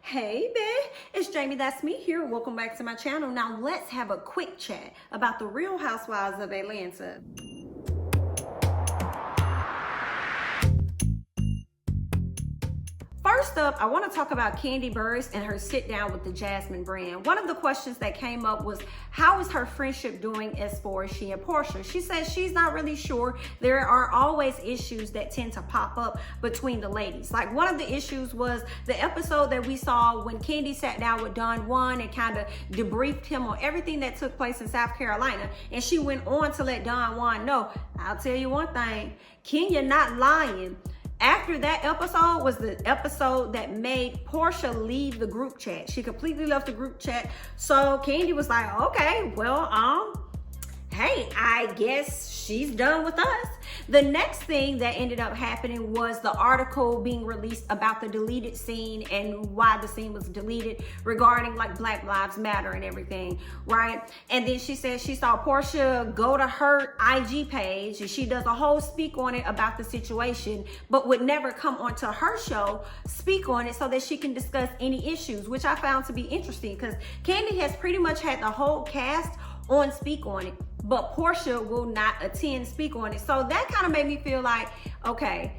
Hey babe, it's jamithatsme here. Welcome back to my channel. Now let's have a quick chat about the Real Housewives of Atlanta. First up, I want to talk about Kandi Burruss and her sit down with the Jasmine brand. One of the questions that came up was, how is her friendship doing as far as she and Porsha? She says she's not really sure. There are always issues that tend to pop up between the ladies. Like one of the issues was the episode that we saw when Kandi sat down with Don Juan and kind of debriefed him on everything that took place in South Carolina. And she went on to let Don Juan know, I'll tell you one thing, Kenya not lying. After that episode was the episode that made Porsha leave the group chat. She completely left the group chat. So Kandi was like, okay, well, hey, I guess she's done with us. The next thing that ended up happening was the article being released about the deleted scene and why the scene was deleted regarding like Black Lives Matter and everything, right? And then she said she saw Porsha go to her IG page and she does a whole speak on it about the situation, but would never come onto her show, speak on it so that she can discuss any issues, which I found to be interesting because Kandi has pretty much had the whole cast on speak on it, but Porsha will not attend speak on it. So that kind of made me feel like, okay,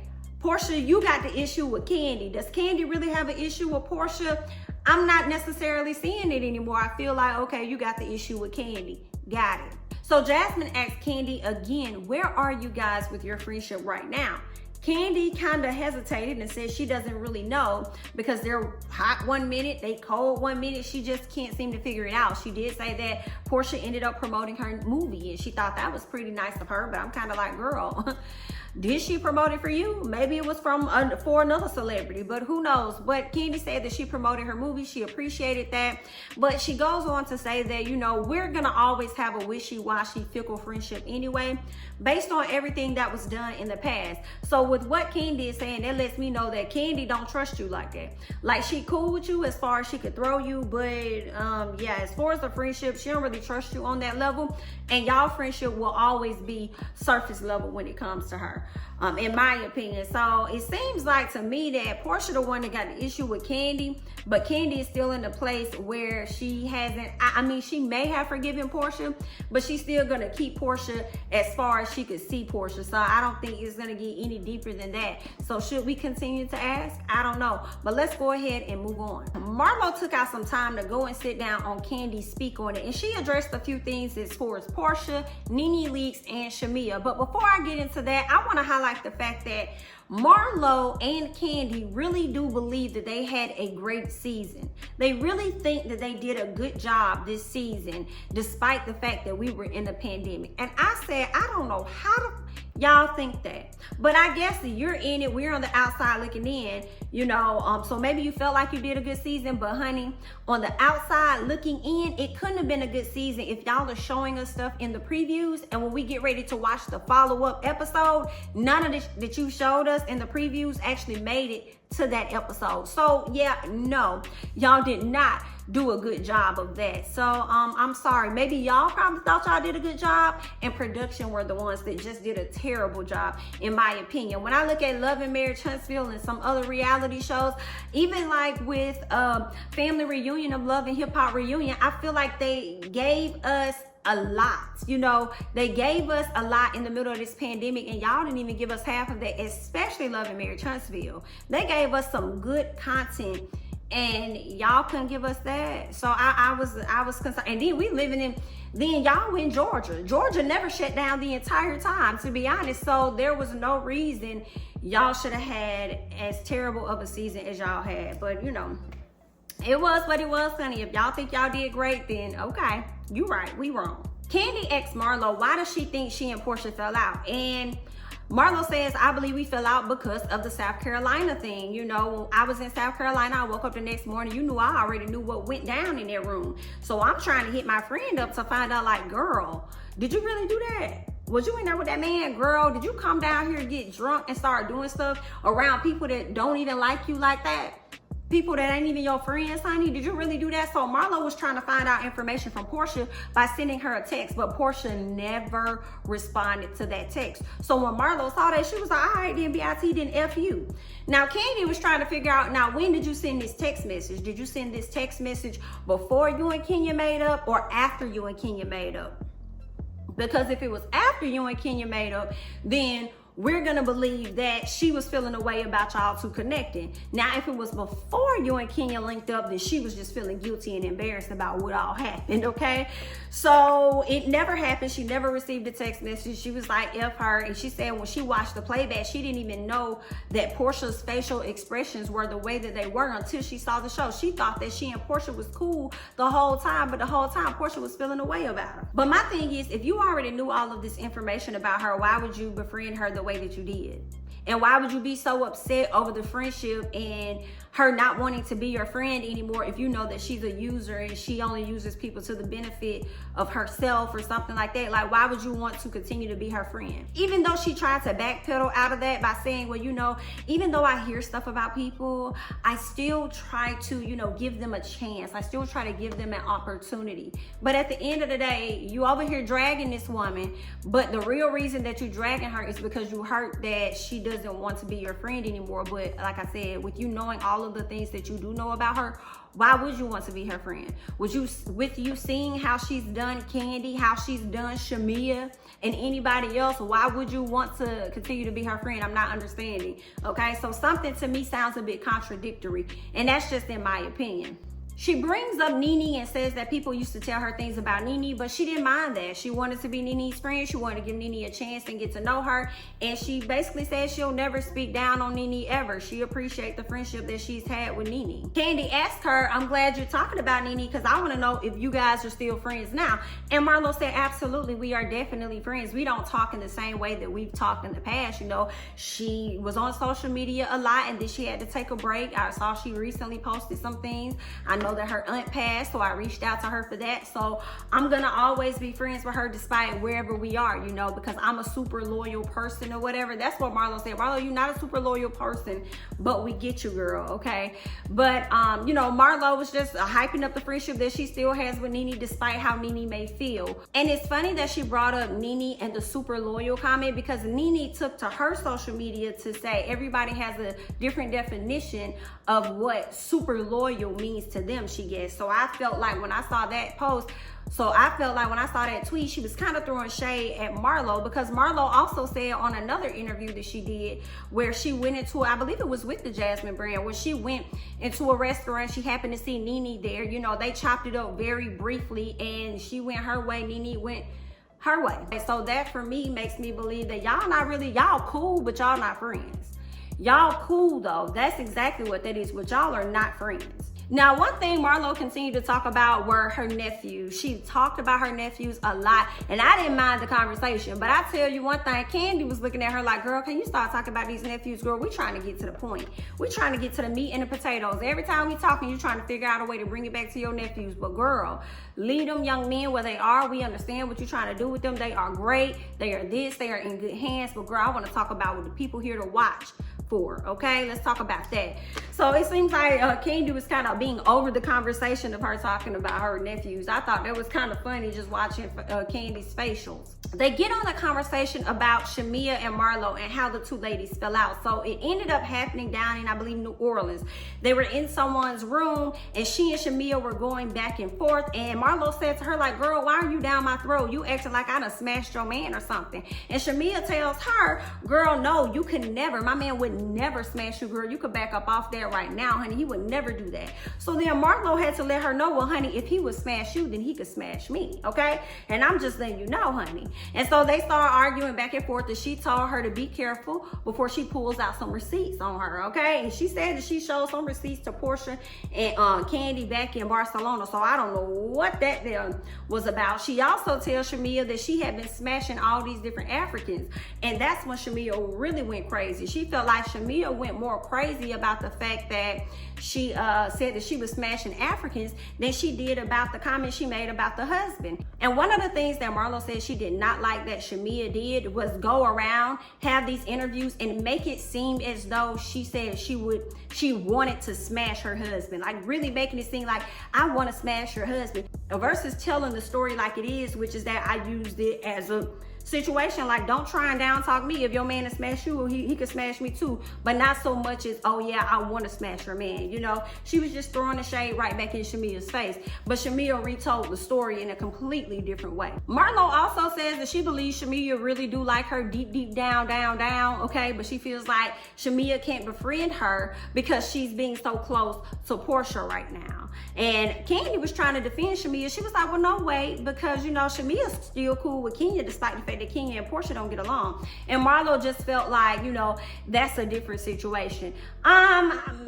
Porsha, you got the issue with Kandi. Does Kandi really have an issue with Porsha? I'm not necessarily seeing it anymore. I feel like, okay, you got the issue with Kandi. Got it. So Jasmine asked Kandi again, where are you guys with your friendship right now? Kandi kind of hesitated and said she doesn't really know because they're hot one minute, they cold one minute. She just can't seem to figure it out. She did say that Porsha ended up promoting her movie and she thought that was pretty nice of her, but I'm kind of like, girl, did she promote it for you? Maybe it was for another celebrity, but who knows? But Kandi said that she promoted her movie. She appreciated that. But she goes on to say that, you know, we're going to always have a wishy-washy, fickle friendship anyway, based on everything that was done in the past. So with what Kandi is saying, that lets me know that Kandi don't trust you like that. Like she cool with you as far as she could throw you, but yeah, as far as the friendship, she don't really trust you on that level. And y'all friendship will always be surface level when it comes to her. In my opinion. So it seems like to me that Porsha the one that got the issue with Kandi, but Kandi is still in the place where she hasn't, I mean, she may have forgiven Porsha, but she's still gonna keep Porsha as far as she could see Porsha. So I don't think it's gonna get any deeper than that. So should we continue to ask? I don't know, but let's go ahead and move on. Marlo took out some time to go and sit down on Kandi Speak On It, and she addressed a few things as far as Porsha, Nene Leakes, and Shamea. But before I get into that, I wanna highlight the fact that Marlo and Kandi really do believe that they had a great season. They really think that they did a good job this season, despite the fact that we were in a pandemic. And I said, I don't know how to y'all think that, but I guess that you're in it, we're on the outside looking in, you know, so maybe you felt like you did a good season, but honey, on the outside looking in, it couldn't have been a good season if y'all are showing us stuff in the previews, and when we get ready to watch the follow-up episode, none of this that you showed us in the previews actually made it to that episode. So yeah, no, y'all did not do a good job of that. So I'm sorry, maybe y'all probably thought y'all did a good job, and production were the ones that just did a terrible job, in my opinion. When I look at Love and Marriage Huntsville and some other reality shows, even like with Family Reunion of Love and Hip Hop Reunion, I feel like they gave us a lot, you know, they gave us a lot in the middle of this pandemic, and y'all didn't even give us half of that, especially Love and Marriage Huntsville. They gave us some good content, and y'all couldn't give us that. So I was concerned. And then we living in, then y'all in Georgia. Georgia never shut down the entire time, to be honest. So there was no reason y'all should have had as terrible of a season as y'all had. But you know, it was what it was, honey. If y'all think y'all did great, then okay, you right, we wrong. Kandi asked Marlo, why does she think she and Porsha fell out? And Marlo says, I believe we fell out because of the South Carolina thing. You know, when I was in South Carolina, I woke up the next morning, you knew I already knew what went down in that room. So I'm trying to hit my friend up to find out, like, girl, did you really do that? Was you in there with that man? Girl, did you come down here and get drunk and start doing stuff around people that don't even like you like that? people that ain't even your friends, honey? Did you really do that? So Marlo was trying to find out information from Porsha by sending her a text, but Porsha never responded to that text. So when Marlo saw that, she was like, all right, then BIT, then F you. Now, Kandi was trying to figure out, now, when did you send this text message? Did you send this text message before you and Kenya made up or after you and Kenya made up? Because if it was after you and Kenya made up, then we're gonna believe that she was feeling a way about y'all two connecting. Now, if it was before you and Kenya linked up, then she was just feeling guilty and embarrassed about what all happened, okay? So it never happened. She never received a text message. She was like, F her. And she said when she watched the playback, she didn't even know that Porsha's facial expressions were the way that they were until she saw the show. She thought that she and Porsha was cool the whole time, but the whole time Porsha was feeling a way about her. But my thing is, if you already knew all of this information about her, why would you befriend her the way that you did? And why would you be so upset over the friendship and her not wanting to be your friend anymore if you know that she's a user and she only uses people to the benefit of herself or something like that? Like, why would you want to continue to be her friend? Even though she tried to backpedal out of that by saying, well, you know, even though I hear stuff about people, I still try to, you know, give them a chance. I still try to give them an opportunity. But at the end of the day, you over here dragging this woman, but the real reason that you're dragging her is because you hurt that she doesn't want to be your friend anymore. But like I said, with you knowing all of the things that you do know about her, why would you want to be her friend? Would you, with you seeing how she's done Kandi, how she's done Shamea and anybody else, why would you want to continue to be her friend? I'm not understanding. Okay, so something to me sounds a bit contradictory, and that's just in my opinion. She brings up Nene and says that people used to tell her things about Nene, but she didn't mind that. She wanted to be Nene's friend. She wanted to give Nene a chance and get to know her. And she basically said she'll never speak down on Nene ever. She appreciates the friendship that she's had with Nene. Kandi asked her, I'm glad you're talking about Nene because I want to know if you guys are still friends now. And Marlo said, absolutely, we are definitely friends. We don't talk in the same way that we've talked in the past. You know, she was on social media a lot and then she had to take a break. I saw she recently posted some things. I know that her aunt passed, so I reached out to her for that. So I'm gonna always be friends with her despite wherever we are, you know, because I'm a super loyal person or whatever. That's what Marlo said. Marlo, you're not a super loyal person, but we get you, girl, okay? But you know, Marlo was just hyping up the friendship that she still has with Nene despite how Nene may feel. And it's funny that she brought up Nene and the super loyal comment because Nene took to her social media to say everybody has a different definition of what super loyal means to them, she guessed. So I felt like when I saw that post, that tweet, she was kind of throwing shade at Marlo because Marlo also said on another interview that she did where she went into, I believe it was with the Jasmine brand, where she went into a restaurant. She happened to see Nene there. You know, they chopped it up very briefly and she went her way, Nene went her way. So that for me makes me believe that y'all not really, y'all cool, but y'all not friends. Y'all cool though. That's exactly what that is, but y'all are not friends. Now, one thing Marlo continued to talk about were her nephews. She talked about her nephews a lot, and I didn't mind the conversation. But I tell you one thing, Kandi was looking at her like, girl, can you start talking about these nephews? Girl, we trying to get to the point. We trying to get to the meat and the potatoes. Every time we talking, you trying to figure out a way to bring it back to your nephews. But girl, leave them young men where they are. We understand what you're trying to do with them. They are great. They are this. They are in good hands. But girl, I want to talk about what the people here to watch for, okay? Let's talk about that. So it seems like Kandi was kind of being over the conversation of her talking about her nephews. I thought that was kind of funny just watching Kandi's facials. They get on a conversation about Shamia and Marlo and how the two ladies fell out. So it ended up happening down in, I believe, New Orleans. They were in someone's room and she and Shamia were going back and forth. And Marlo said to her, like, girl, why are you down my throat? You acting like I done smashed your man or something. And Shamia tells her, girl, no, you can never. My man would never smash you, girl. You could back up off there right now, honey. He would never do that. So then Marlo had to let her know, well, honey, if he would smash you, then he could smash me, okay? And I'm just letting you know, honey. And so they started arguing back and forth, and she told her to be careful before she pulls out some receipts on her, okay? And she said that she showed some receipts to Porsha and Kandi back in Barcelona, so I don't know what that was about. She also tells Shamia that she had been smashing all these different Africans, and that's when Shamia really went crazy. She felt like Shamea went more crazy about the fact that she said that she was smashing Africans than she did about the comment she made about the husband. And one of the things that Marlo said she did not like that Shamea did was go around, have these interviews, and make it seem as though she said she wanted to smash her husband. Like really making it seem like, I want to smash your husband. Versus telling the story like it is, which is that I used it as a situation. Like, don't try and down talk me. If your man to smash you, he could smash me too, but not so much as, oh yeah, I want to smash your man. You know, she was just throwing the shade right back in Shamea's face, but Shamea retold the story in a completely different way. Marlo also says that she believes Shamea really do like her deep down, okay, but she feels like Shamea can't befriend her because she's being so close to Porsha right now. And Kandi was trying to defend Shamea. She was like, well, no way, because you know Shamea's still cool with Kenya despite the fact that Kandi and Porsha don't get along. And Marlo just felt like, you know, that's a different situation.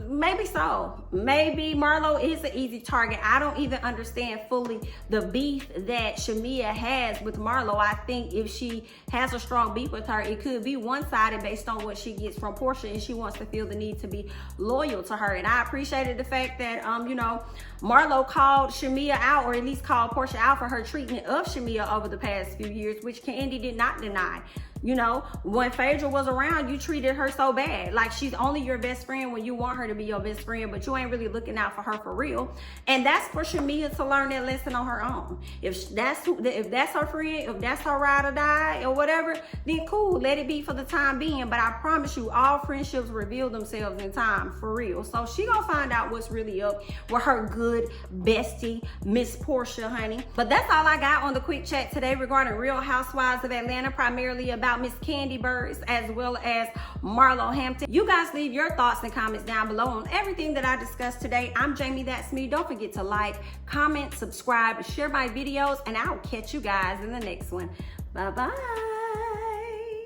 Maybe so. Maybe Marlo is an easy target. I don't even understand fully the beef that Shamea has with Marlo. I think if she has a strong beef with her, it could be one-sided based on what she gets from Porsha, and she wants to feel the need to be loyal to her. And I appreciated the fact that, you know, Marlo called Shamea out, or at least called Porsha out for her treatment of Shamea over the past few years, which Kandi did not deny. You know, when Phaedra was around, you treated her so bad. Like, she's only your best friend when you want her to be your best friend, but you ain't really looking out for her for real. And that's for Shamea to learn that lesson on her own. If that's her friend, if that's her ride or die or whatever, then cool, let it be for the time being. But I promise you, all friendships reveal themselves in time, for real. So she gonna find out what's really up with her good bestie, Miss Porsha, honey. But that's all I got on the quick chat today regarding Real Housewives of Atlanta, primarily about Miss Kandi Burruss as well as Marlo Hampton. You guys leave your thoughts and comments down below on everything that I discussed today. I'm jamithatsme. Don't forget to like, comment, subscribe, share my videos, and I'll catch you guys in the next one. Bye-bye.